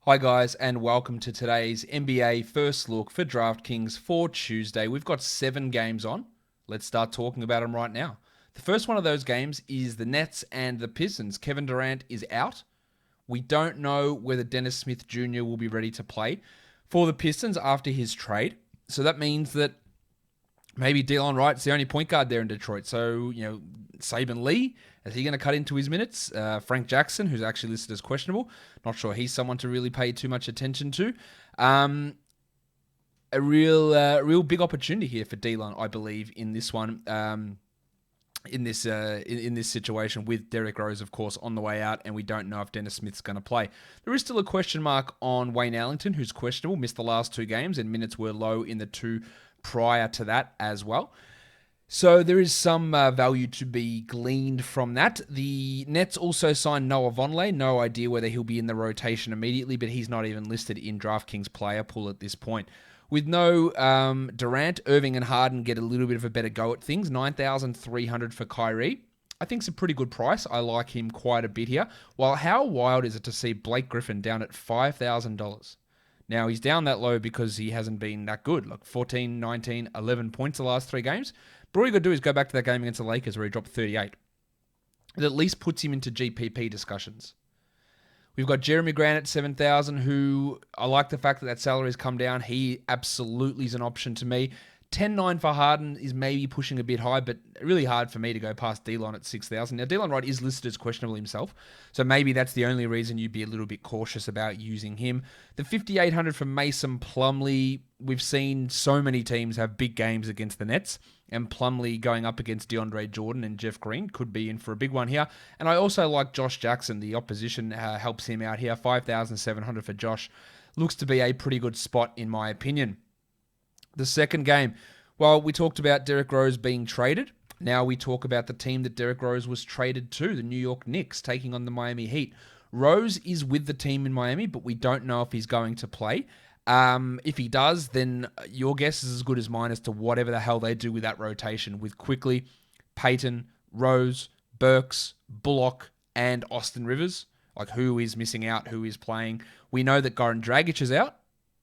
Hi guys, and welcome to today's NBA First Look for DraftKings for Tuesday. We've got 7 games on. Let's start talking about them right now. The first one of those games is the Nets and the Pistons. Kevin Durant is out. We don't know whether Dennis Smith Jr. will be ready to play for the Pistons after his trade. So that means that maybe Delon Wright's the only point guard there in Detroit. So, Saban Lee, is he going to cut into his minutes? Frank Jackson, who's actually listed as questionable. Not sure he's someone to really pay too much attention to. A real big opportunity here for Delon, I believe, in this one. In this situation with Derrick Rose, of course, on the way out, and we don't know if Dennis Smith's going to play. There is still a question mark on Wayne Ellington, who's questionable, missed the last 2 games, and minutes were low in the 2 prior to that as well. So there is some value to be gleaned from that. The Nets also signed Noah Vonleh. No idea whether he'll be in the rotation immediately, but he's not even listed in DraftKings player pool at this point. With no Durant, Irving and Harden get a little bit of a better go at things. $9,300 for Kyrie. I think it's a pretty good price. I like him quite a bit here. While how wild is it to see Blake Griffin down at $5,000? Now, he's down that low because he hasn't been that good. Like 14, 19, 11 points the last 3 games. But all you got to do is go back to that game against the Lakers where he dropped 38. It at least puts him into GPP discussions. We've got Jeremy Grant at 7,000, who I like the fact that that salary has come down. He absolutely is an option to me. 10.9 for Harden is maybe pushing a bit high, but really hard for me to go past Delon at 6,000. Now, Delon Wright is listed as questionable himself, so maybe that's the only reason you'd be a little bit cautious about using him. The 5,800 for Mason Plumlee, we've seen so many teams have big games against the Nets, and Plumlee going up against DeAndre Jordan and Jeff Green could be in for a big one here. And I also like Josh Jackson. The opposition helps him out here. 5,700 for Josh. Looks to be a pretty good spot in my opinion. The second game, well, we talked about Derrick Rose being traded. Now we talk about the team that Derrick Rose was traded to, the New York Knicks, taking on the Miami Heat. Rose is with the team in Miami, but we don't know if he's going to play. If he does, then your guess is as good as mine as to whatever the hell they do with that rotation with Quickly, Payton, Rose, Burks, Bullock, and Austin Rivers. Like, who is missing out, who is playing. We know that Goran Dragic is out.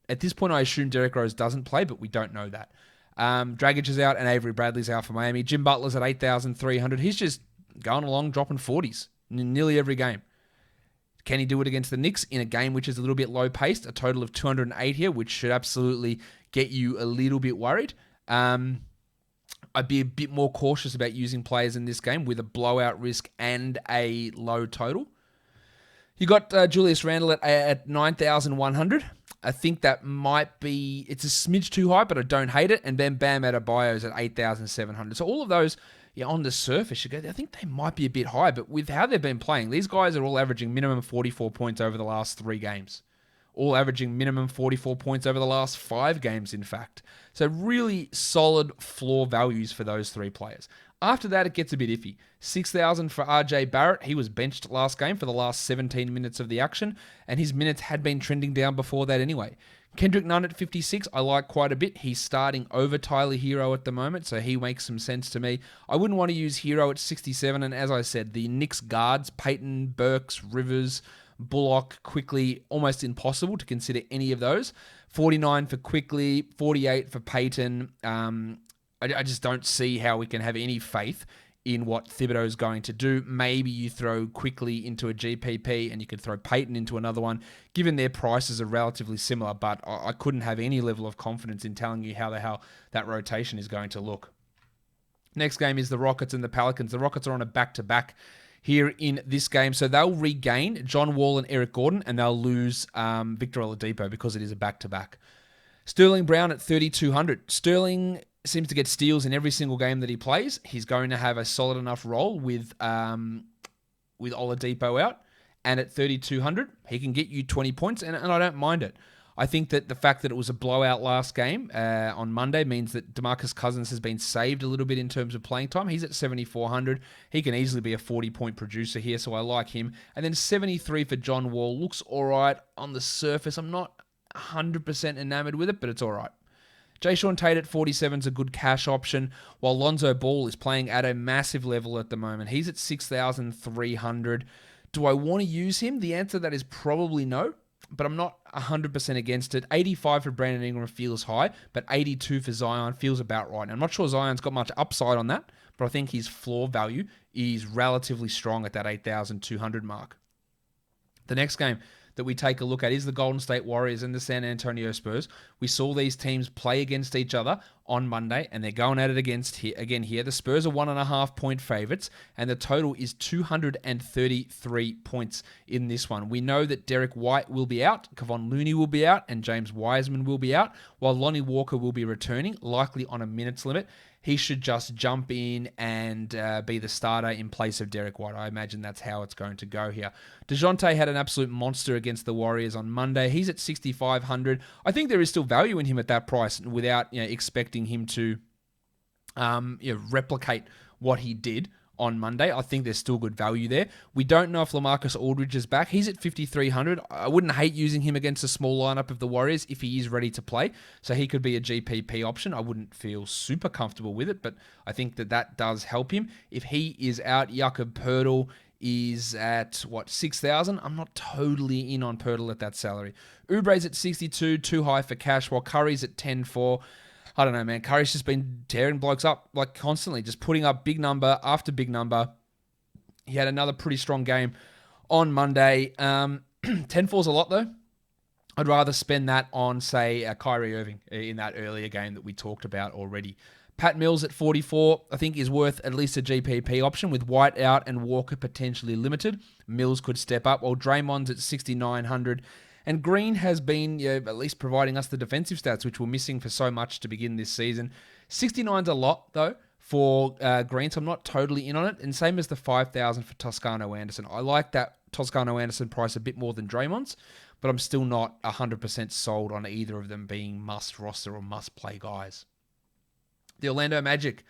At this point, I assume Derrick Rose doesn't play, but we don't know that. Dragic is out and Avery Bradley's out for Miami. Jim Butler's at 8,300. He's just going along, dropping 40s nearly every game. Can he do it against the Knicks in a game which is a little bit low-paced? A total of 208 here, which should absolutely get you a little bit worried. I'd be a bit more cautious about using players in this game with a blowout risk and a low total. You got Julius Randle at 9,100. I think that might be, it's a smidge too high, but I don't hate it. And then Bam Adebayo's at 8,700. So all of those, on the surface, you go, I think they might be a bit high, but with how they've been playing, these guys are all averaging minimum 44 points over the last 3 games. All averaging minimum 44 points over the last 5 games, in fact. So really solid floor values for those 3 players. After that, it gets a bit iffy. 6,000 for RJ Barrett. He was benched last game for the last 17 minutes of the action, and his minutes had been trending down before that anyway. Kendrick Nunn at 56, I like quite a bit. He's starting over Tyler Hero at the moment, so he makes some sense to me. I wouldn't want to use Hero at 67, and as I said, the Knicks guards, Payton, Burks, Rivers, Bullock, Quickly, almost impossible to consider any of those. 49 for Quickly, 48 for Payton. I just don't see how we can have any faith in what Thibodeau's going to do. Maybe you throw Quickly into a GPP and you could throw Payton into another one, given their prices are relatively similar, but I couldn't have any level of confidence in telling you how the hell that rotation is going to look. Next game is the Rockets and the Pelicans. The Rockets are on a back-to-back here in this game, so they'll regain John Wall and Eric Gordon, and they'll lose Victor Oladipo because it is a back-to-back. Sterling Brown at 3,200. Sterling seems to get steals in every single game that he plays. He's going to have a solid enough role with Oladipo out. And at 3,200, he can get you 20 points, and I don't mind it. I think that the fact that it was a blowout last game on Monday means that DeMarcus Cousins has been saved a little bit in terms of playing time. He's at 7,400. He can easily be a 40-point producer here, so I like him. And then 73 for John Wall. Looks all right on the surface. I'm not 100% enamored with it, but it's all right. Jayshawn Tate at 47 is a good cash option, while Lonzo Ball is playing at a massive level at the moment. He's at 6,300. Do I want to use him? The answer to that is probably no. but I'm not 100% against it. 85 for Brandon Ingram feels high, but 82 for Zion feels about right. And I'm not sure Zion's got much upside on that, but I think his floor value is relatively strong at that 8,200 mark. The next game that we take a look at is the Golden State Warriors and the San Antonio Spurs. We saw these teams play against each other on Monday, and they're going at it again here. The Spurs are 1.5 point favorites, and the total is 233 points in this one. We know that Derek White will be out, Kevon Looney will be out, and James Wiseman will be out, while Lonnie Walker will be returning, likely on a minutes limit. He should just jump in and be the starter in place of Derek White. I imagine that's how it's going to go here. DeJounte had an absolute monster against the Warriors on Monday. He's at 6,500. I think there is still value in him at that price without expecting him to replicate what he did on Monday. I think there's still good value there. We don't know if LaMarcus Aldridge is back. He's at 5,300. I wouldn't hate using him against a small lineup of the Warriors if he is ready to play. So he could be a GPP option. I wouldn't feel super comfortable with it, but I think that does help him. If he is out, Jakob Poeltl is at, 6,000? I'm not totally in on Poeltl at that salary. Oubre's at 62, too high for cash, while Curry's at 10.4. I don't know, man. Curry's just been tearing blokes up constantly, just putting up big number after big number. He had another pretty strong game on Monday. 10.4's a lot, though. I'd rather spend that on, say, Kyrie Irving in that earlier game that we talked about already. Pat Mills at 44, I think is worth at least a GPP option. With White out and Walker potentially limited, Mills could step up, while Draymond's at 6,900. And Green has been at least providing us the defensive stats, which were missing for so much to begin this season. 69's a lot, though, for Green, so I'm not totally in on it. And same as the 5,000 for Toscano Anderson. I like that Toscano Anderson price a bit more than Draymond's, but I'm still not 100% sold on either of them being must-roster or must-play guys. The Orlando Magic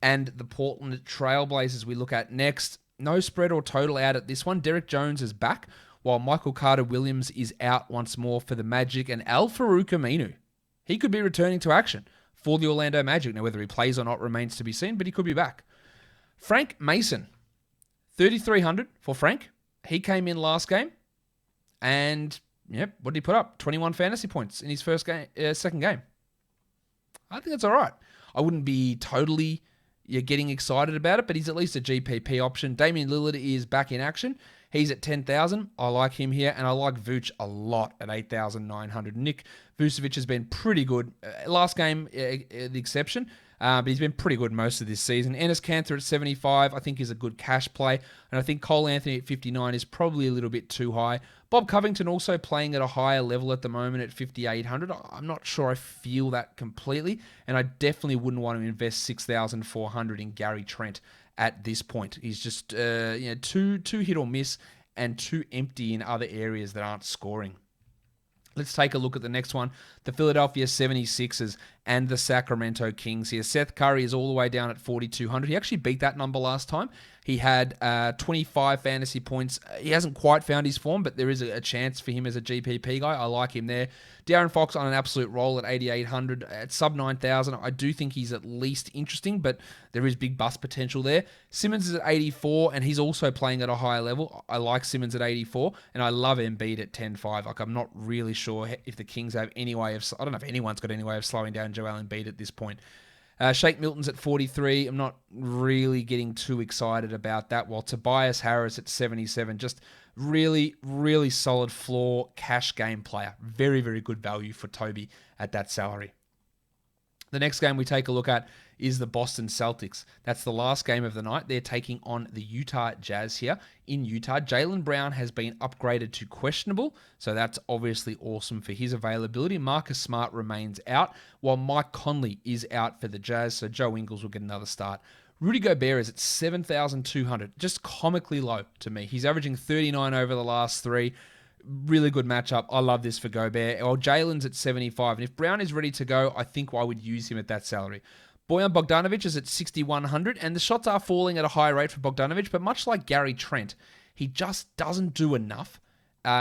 and the Portland Trailblazers we look at next. No spread or total out at this one. Derek Jones is back, while Michael Carter-Williams is out once more for the Magic, and Al-Farouq Aminu, he could be returning to action for the Orlando Magic. Now, whether he plays or not remains to be seen, but he could be back. Frank Mason, 3,300 for Frank. He came in last game, and what did he put up? 21 fantasy points in his second game. I think that's all right. I wouldn't be totally getting excited about it, but he's at least a GPP option. Damian Lillard is back in action. He's at 10,000. I like him here, and I like Vooch a lot at 8,900. Nick Vucevic has been pretty good. Last game, the exception, but he's been pretty good most of this season. Enes Kanter at 75, I think, is a good cash play, and I think Cole Anthony at 59 is probably a little bit too high. Bob Covington also playing at a higher level at the moment at 5,800. I'm not sure I feel that completely, and I definitely wouldn't want to invest 6,400 in Gary Trent at this point. He's just too hit or miss and too empty in other areas that aren't scoring. Let's take a look at the next one. The Philadelphia 76ers and the Sacramento Kings here. Seth Curry is all the way down at 4,200. He actually beat that number last time. He had 25 fantasy points. He hasn't quite found his form, but there is a chance for him as a GPP guy. I like him there. De'Aaron Fox on an absolute roll at 8,800. At sub 9,000, I do think he's at least interesting, but there is big bust potential there. Simmons is at 84, and he's also playing at a higher level. I like Simmons at 84, and I love Embiid at 10.5. I'm not really sure if the Kings have any way of... I don't know if anyone's got any way of slowing down Joel Embiid at this point. Shake Milton's at 43. I'm not really getting too excited about that, while Tobias Harris at 77. Just really, really solid floor cash game player. Very, very good value for Toby at that salary. The next game we take a look at is the Boston Celtics. That's the last game of the night. They're taking on the Utah Jazz here in Utah. Jaylen Brown has been upgraded to questionable, so that's obviously awesome for his availability. Marcus Smart remains out, while Mike Conley is out for the Jazz, so Joe Ingles will get another start. Rudy Gobert is at 7,200, just comically low to me. He's averaging 39 over the last three. Really good matchup. I love this for Gobert. Well, Jalen's at 75, and if Brown is ready to go, I think I would use him at that salary. Bojan Bogdanovic is at 6,100, and the shots are falling at a high rate for Bogdanovic, but much like Gary Trent, he just doesn't do enough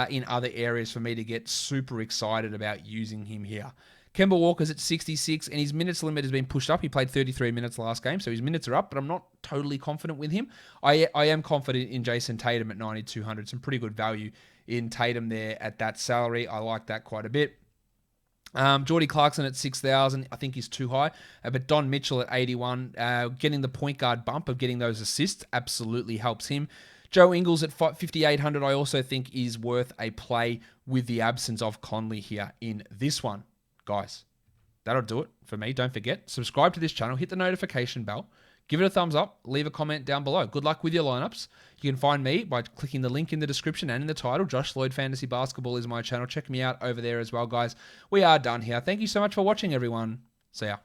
in other areas for me to get super excited about using him here. Kemba Walker's at 66, and his minutes limit has been pushed up. He played 33 minutes last game, so his minutes are up, but I'm not totally confident with him. I am confident in Jason Tatum at 9,200. Some pretty good value in Tatum there at that salary. I like that quite a bit. Jordy Clarkson at 6,000, I think he's too high. But Don Mitchell at 81, getting the point guard bump of getting those assists absolutely helps him. Joe Ingles at 5,800, I also think is worth a play with the absence of Conley here in this one. Guys, that'll do it for me. Don't forget, subscribe to this channel, hit the notification bell, give it a thumbs up, leave a comment down below. Good luck with your lineups. You can find me by clicking the link in the description and in the title. Josh Lloyd Fantasy Basketball is my channel. Check me out over there as well, guys. We are done here. Thank you so much for watching, everyone. See ya.